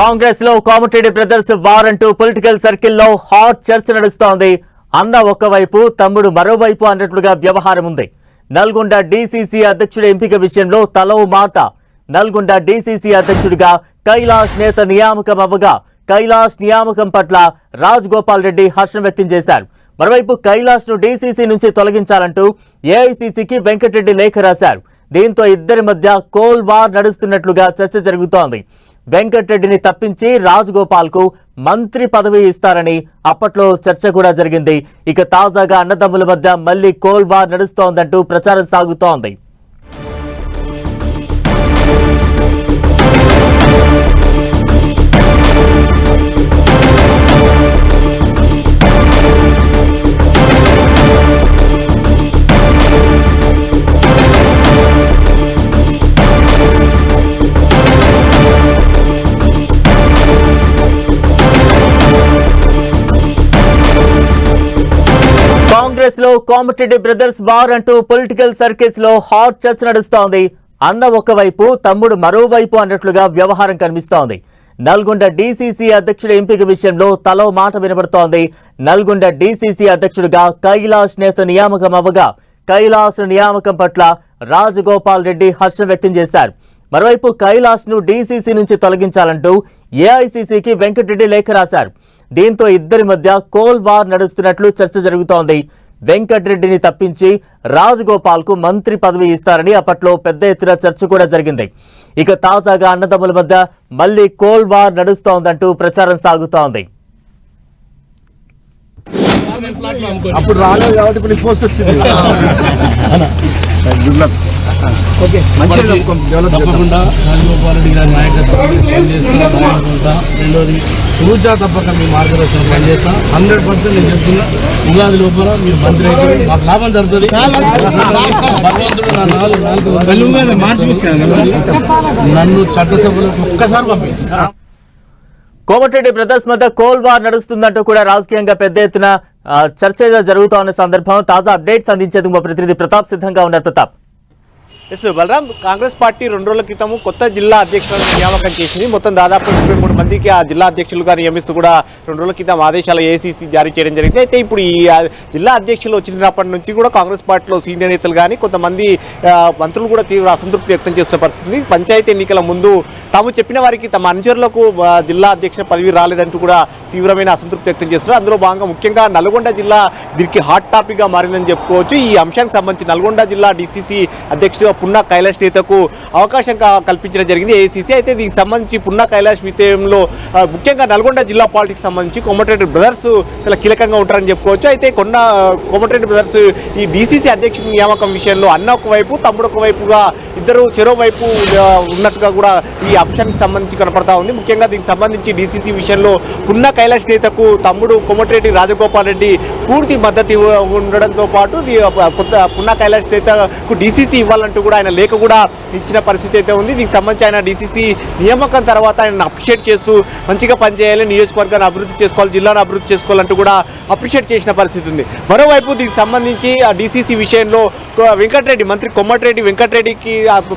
కాంగ్రెస్ లో Komatireddy brothers war అంటూ political సర్కిల్లో హాట్ చర్చ నడుస్తోంది. అన్న ఒకవైపు తమ్ముడు మరోవైపు అన్నట్లుగా వ్యవహారం ఉంది. నల్గొండ డీసీసీ అధ్యక్షుడి ఎంపిక విషయంలో తలో మాట. నల్గొండ డీసీసీ అధ్యక్షుడిగా కైలాష్ నేత నియామకం అవ్వగా కైలాష్ నియామకం పట్ల రాజగోపాల్ రెడ్డి హర్షం వ్యక్తం చేశారు. మరోవైపు కైలాష్ ను డీసీసీ నుంచి తొలగించాలంటూ ఏఐసీసీకి వెంకటరెడ్డి లేఖ రాశారు. దీంతో ఇద్దరి మధ్య కోల్ వార్ నడుస్తున్నట్లుగా చర్చ జరుగుతోంది. వెంకటరెడ్డిని తప్పించి రాజగోపాల్ కు మంత్రి పదవి ఇస్తారని అప్పట్లో చర్చ కూడా జరిగింది. ఇక తాజాగా అన్నదమ్ముల మధ్య మళ్లీ కోల్ వార్ నడుస్తోందంటూ ప్రచారం సాగుతోంది. కాంగ్రెస్ లో కోమటిరెడ్డి బ్రదర్స్ వార్ అంటూ పొలిటికల్ సర్కిల్స్ లో హాట్ చర్చ నడుస్తోంది. అన్న ఒకవైపు తమ్ముడు మరోవైపు అన్నట్లుగా వ్యవహారం కనిపిస్తోంది. నల్గొండ డీసీసీ అధ్యక్షుడి ఎంపిక విషయంలో తలో మాట వినబడుతోంది. నల్గొండ డీసీసీ అధ్యక్షుడిగా కైలాష్ నేత నియామకం అవ్వగా కైలాష్ నియామకం పట్ల రాజగోపాల్ రెడ్డి హర్షం వ్యక్తం చేశారు. మరోవైపు కైలాష్ ను డీసీసీ నుంచి తొలగించాలంటూ ఏఐసీసీకి వెంకటరెడ్డి లేఖ రాశారు. దీంతో ఇద్దరి మధ్య కోల్ వార్ నడుస్తున్నట్లు చర్చ జరుగుతోంది. వెంకటరెడ్డిని తప్పించి రాజగోపాల్ కు మంత్రి పదవి ఇస్తారని అప్పట్లో పెద్ద ఎత్తున చర్చ కూడా జరిగింది. ఇక తాజాగా అన్నదమ్ముల మధ్య మళ్లీ కోల్ వార్ నడుస్తోందంటూ ప్రచారం సాగుతోంది. అప్పుడు రాలేదు కాబట్టి ఇప్పుడు పోస్ట్ వచ్చింది. తప్పకుండా రాజగోపాల్ రెడ్డి గారి నాయకత్వం పనిచేస్తా. రెండోది రోజా తప్పక మీ మార్గదర్శనం పనిచేస్తా. 100% నేను చెప్తున్నా, ఉగాది లోపల మీరు మంత్రి అయితే మాకు లాభం జరుగుతుంది. భగవంతుడు నన్ను చట్టసభలో ఒక్కసారి పంపిస్తాను. కోమటిరెడ్డి బ్రదర్స్ మధ్య కోల్ వార్ నడుస్తుందంటూ కూడా రాజకీయంగా పెద్ద ఎత్తున చర్చ జరుగుతోన్న సందర్భం తాజా అప్డేట్స్ అందించేందుకు మా ప్రతినిధి ప్రతాప్ సిద్ధంగా ఉన్నారు. ప్రతాప్. ఎస్ బలరాం, కాంగ్రెస్ పార్టీ 2 రోజుల క్రితం కొత్త జిల్లా అధ్యక్షులను నియామకం చేసింది. మొత్తం దాదాపు 23 మందికి ఆ జిల్లా అధ్యక్షులుగా నియమిస్తూ కూడా 2 రోజుల క్రితం ఆదేశాలు ఏఐసీసీ జారీ చేయడం జరిగింది. అయితే ఇప్పుడు ఈ జిల్లా అధ్యక్షులు వచ్చినప్పటి నుంచి కూడా కాంగ్రెస్ పార్టీలో సీనియర్ నేతలు కానీ కొంతమంది మంత్రులు కూడా తీవ్ర అసంతృప్తి వ్యక్తం చేస్తున్న పరిస్థితి. పంచాయతీ ఎన్నికల ముందు తాము చెప్పిన వారికి తమ అనుచరులకు జిల్లా అధ్యక్ష పదవి రాలేదంటూ కూడా తీవ్రమైన అసంతృప్తి వ్యక్తం చేస్తున్నారు. అందులో భాగంగా ముఖ్యంగా నల్గొండ జిల్లా దీనికి హాట్ టాపిక్గా మారిందని చెప్పుకోవచ్చు. ఈ అంశానికి సంబంధించి నల్గొండ జిల్లా డీసీసీ అధ్యక్షుడిగా పున్నా కైలాష్ నేతకు అవకాశం కల్పించడం జరిగింది ఏఐసీసీ. అయితే దీనికి సంబంధించి పున్నా కైలాష్ విషయంలో ముఖ్యంగా నల్గొండ జిల్లా పాలిటిక్స్ సంబంధించి కోమటిరెడ్డి బ్రదర్స్ చాలా కీలకంగా ఉంటారని చెప్పుకోవచ్చు. అయితే కోమటిరెడ్డి బ్రదర్స్ ఈ డీసీసీ అధ్యక్షుడి నియామకం విషయంలో అన్న ఒకవైపు తమ్ముడు ఒకవైపుగా ఇద్దరు చెరోవైపు ఉన్నట్టుగా కూడా ఈ అంశానికి సంబంధించి కనపడతా ఉంది. ముఖ్యంగా దీనికి సంబంధించి డీసీసీ విషయంలో పున్నా కైలాష్ నేతకు తమ్ముడు కోమటిరెడ్డి రాజగోపాల్ రెడ్డి పూర్తి మద్దతు ఉండడంతో పాటు కొత్త పున్నా కైలాష్ నేతకు డీసీసీ ఇవ్వాలంటూ కూడా ఆయన లేఖ కూడా ఇచ్చిన పరిస్థితి అయితే ఉంది. దీనికి సంబంధించి ఆయన డీసీసీ నియామకం తర్వాత ఆయన అప్రిషియేట్ చేస్తూ మంచిగా పనిచేయాలి, నియోజకవర్గాన్ని అభివృద్ధి చేసుకోవాలి, జిల్లాను అభివృద్ధి చేసుకోవాలంటూ కూడా అప్రిషియేట్ చేసిన పరిస్థితి ఉంది. మరోవైపు దీనికి సంబంధించి ఆ డీసీసీ విషయంలో వెంకటరెడ్డి మంత్రి కోమటిరెడ్డి వెంకటరెడ్డికి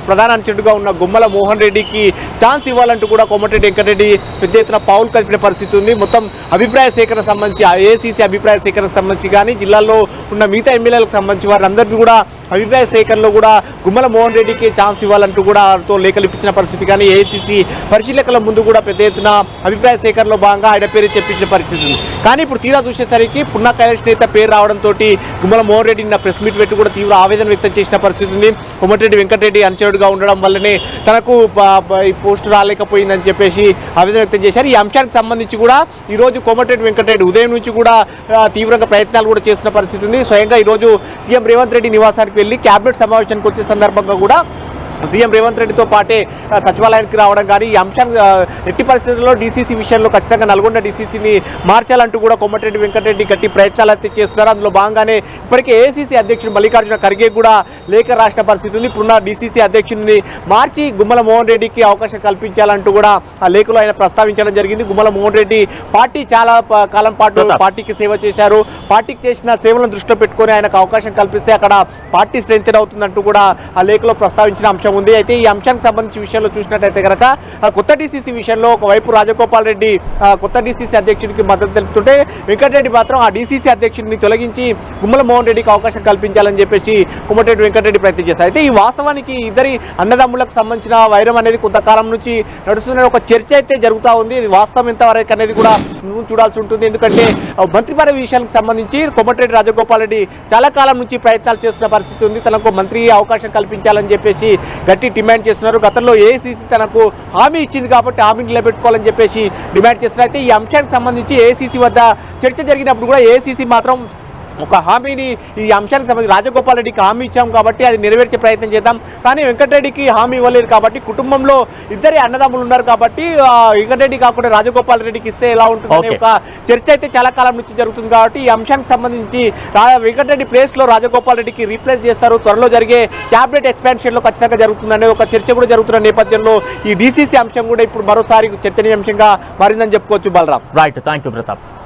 ప్రధాన అనుచరుడుగా ఉన్న గుమ్మల మోహన్ రెడ్డికి ఛాన్స్ ఇవ్వాలంటూ కూడా కోమటిరెడ్డి వెంకటరెడ్డి పెద్ద ఎత్తున పావులు కలిపిన పరిస్థితి ఉంది. మొత్తం అభిప్రాయ సేకరణ సంబంధించి ఏఐసీసీ అభిప్రాయ సేకరణకు సంబంధించి కానీ జిల్లాలో ఉన్న మిగతా ఎమ్మెల్యేలకు సంబంధించి వారందరినీ కూడా అభిప్రాయ సేకరణలో కూడా గుమ్మల మోహన్ రెడ్డికి ఛాన్స్ ఇవ్వాలంటూ కూడా లేఖలు ఇప్పించిన పరిస్థితి. కానీ ఏఐసీసీ పరిశీలకుల ముందు కూడా పెద్ద ఎత్తున అభిప్రాయ సేకరణలో భాగంగా ఆయన పేరు చెప్పించిన పరిస్థితి ఉంది. కానీ ఇప్పుడు తీరా చూసేసరికి పున్నా కైలాష్ నేత పేరు రావడంతో గుమ్మల మోహన్ రెడ్డి నిన్న ప్రెస్ మీట్ పెట్టి కూడా తీవ్ర ఆవేదన వ్యక్తం చేసిన పరిస్థితి ఉంది. కోమటిరెడ్డి వెంకటరెడ్డి అనుచరుడుగా ఉండడం వల్లనే తనకు ఈ పోస్టు రాలేకపోయిందని చెప్పేసి ఆవేదన వ్యక్తం చేశారు. ఈ అంశానికి సంబంధించి కూడా ఈరోజు కోమటిరెడ్డి వెంకటరెడ్డి ఉదయం నుంచి కూడా తీవ్రంగా ప్రయత్నాలు కూడా చేస్తున్న పరిస్థితి ఉంది. స్వయంగా ఈరోజు సీఎం రేవంత్ రెడ్డి నివాసానికి వెళ్ళి కేబినెట్ సమావేశానికి వచ్చే సందర్భంగా కూడా సీఎం రేవంత్ రెడ్డితో పాటే సచివాలయానికి రావడం కానీ ఈ అంశాన్ని ఎట్టి పరిస్థితుల్లో డీసీసీ విషయంలో ఖచ్చితంగా నల్గొండ డీసీసీని మార్చాలంటూ కూడా కోమటిరెడ్డి వెంకటరెడ్డి గట్టి ప్రయత్నాలు అయితే చేస్తున్నారు. అందులో భాగంగానే ఇప్పటికే ఏఐసీసీ అధ్యక్షుడు మల్లికార్జున ఖర్గే కూడా లేఖ రాసిన పరిస్థితి ఉంది. ఇప్పుడున్న డీసీసీ అధ్యక్షుడిని మార్చి గుమ్మల మోహన్ రెడ్డికి అవకాశం కల్పించాలంటూ కూడా ఆ లేఖలో ఆయన ప్రస్తావించడం జరిగింది. గుమ్మల మోహన్ రెడ్డి పార్టీ చాలా కాలం పాటు పార్టీకి సేవ చేశారు. పార్టీకి చేసిన సేవలను దృష్టిలో పెట్టుకొని ఆయనకు అవకాశం కల్పిస్తే అక్కడ పార్టీ స్ట్రెంథెన్ అవుతుందంటూ కూడా ఆ లేఖలో ప్రస్తావించిన అంశం అంశం ఉంది. అయితే ఈ అంశానికి సంబంధించి విషయంలో చూసినట్టయితే కనుక కొత్త డీసీసీ విషయంలో ఒకవైపు రాజగోపాల్ రెడ్డి కొత్త డీసీసీ అధ్యక్షుడికి మద్దతు తెలుపుతుంటే వెంకటరెడ్డి మాత్రం ఆ డీసీసీ అధ్యక్షుడిని తొలగించి గుమ్మల మోహన్ రెడ్డికి అవకాశం కల్పించాలని చెప్పేసి కోమటిరెడ్డి వెంకటరెడ్డి ప్రయత్నం చేశారు. అయితే ఈ వాస్తవానికి ఇద్దరి అన్నదమ్ములకు సంబంధించిన వైరం అనేది కొంతకాలం నుంచి నడుస్తున్న ఒక చర్చ అయితే జరుగుతూ ఉంది. ఇది వాస్తవం ఎంతవరకు అనేది కూడా చూడాల్సి ఉంటుంది. ఎందుకంటే మంత్రి పదవి విషయానికి సంబంధించి కోమటిరెడ్డి రాజగోపాల్ రెడ్డి చాలా కాలం నుంచి ప్రయత్నాలు చేస్తున్న పరిస్థితి ఉంది. తనకు మంత్రి అవకాశం కల్పించాలని చెప్పేసి గట్టి డిమాండ్ చేస్తున్నారు. గతంలో ఏఐసీసీ తనకు హామీ ఇచ్చింది కాబట్టి హామీని నిలబెట్టుకోవాలని చెప్పేసి డిమాండ్ చేస్తున్నారు. అయితే ఈ అంశానికి సంబంధించి ఏఐసీసీ వద్ద చర్చ జరిగినప్పుడు కూడా ఏఐసీసీ మాత్రం ఒక హామీని ఈ అంశానికి సంబంధించి రాజగోపాల్ రెడ్డికి హామీ ఇచ్చాం కాబట్టి అది నెరవేర్చే ప్రయత్నం చేద్దాం, కానీ వెంకటరెడ్డికి హామీ ఇవ్వలేదు కాబట్టి కుటుంబంలో ఇద్దరి అన్నదమ్ములు ఉన్నారు కాబట్టి వెంకటరెడ్డి కాకుండా రాజగోపాల్ రెడ్డికి ఇస్తే ఎలా ఉంటుందనే ఒక చర్చ అయితే చాలా కాలం నుంచి జరుగుతుంది. కాబట్టి ఈ అంశానికి సంబంధించి వెంకటరెడ్డి ప్లేస్లో రాజగోపాల్ రెడ్డికి రీప్లేస్ చేస్తారు. త్వరలో జరిగే క్యాబినెట్ ఎక్స్పాన్షన్లో ఖచ్చితంగా జరుగుతుందనే ఒక చర్చ కూడా జరుగుతున్న నేపథ్యంలో ఈ డీసీసీ అంశం కూడా ఇప్పుడు మరోసారి చర్చనీయాంశంగా మారిందని చెప్పుకోవచ్చు. Balaram. Right, thank you Pratap.